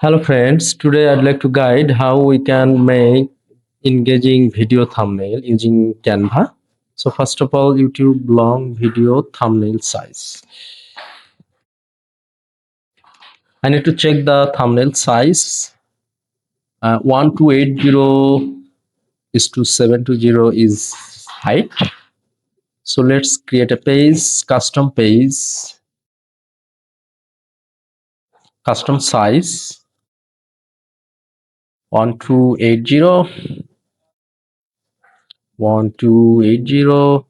Hello friends, today I'd like to guide how we can make engaging video thumbnail using Canva. So first of all, YouTube long video thumbnail size. I need to check the thumbnail size. 1280 is to 720 is height. So let's create a page, custom size 1280, 1280,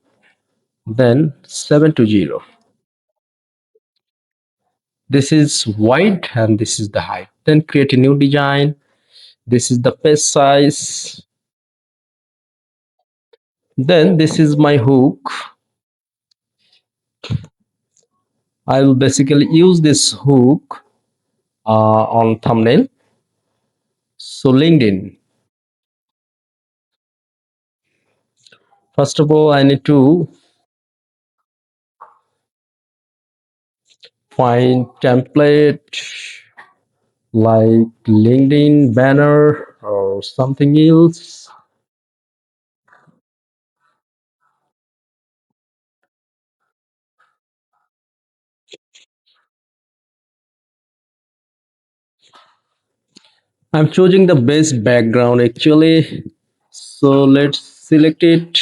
then 720. This is wide and this is the height. Then create a new design. This is the page size. Then this is my hook. I will basically use this hook on thumbnail. So LinkedIn. First of all, I need to find template like LinkedIn banner or something else. I'm choosing the best background actually. So let's select it.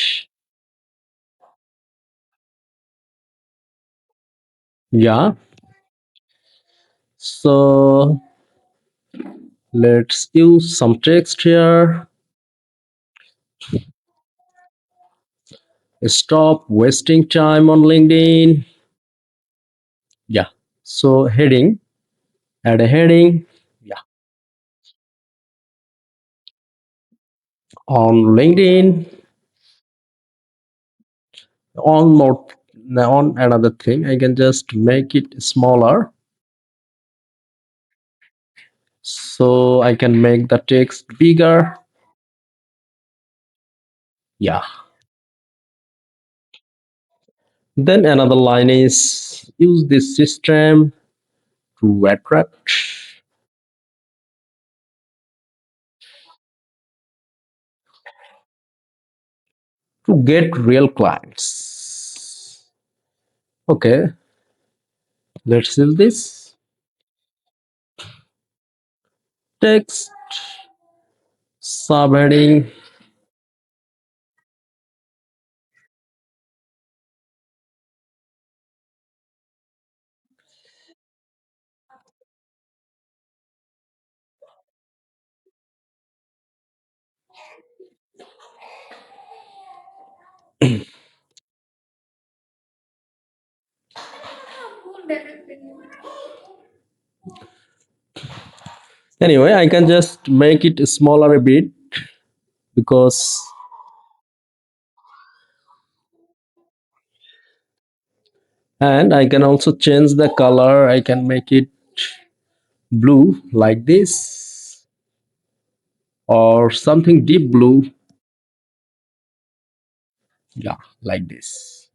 Yeah. So let's use some text here. Stop wasting time on LinkedIn. Yeah. So heading, add a heading. Yeah. On LinkedIn. On more on another thing, I can just make it smaller. So I can make the text bigger. Yeah. Then another line is use this system to attract, to get real clients. Okay, let's fill this text subheading. Anyway, I can just make it smaller a bit because, and I can also change the color. I can make it blue like this or something deep blue. Yeah, like this.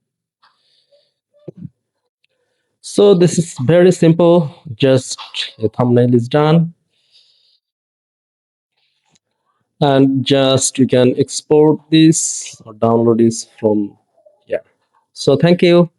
So this is very simple. Just a thumbnail is done, and just you can export this or download this from, yeah. So thank you.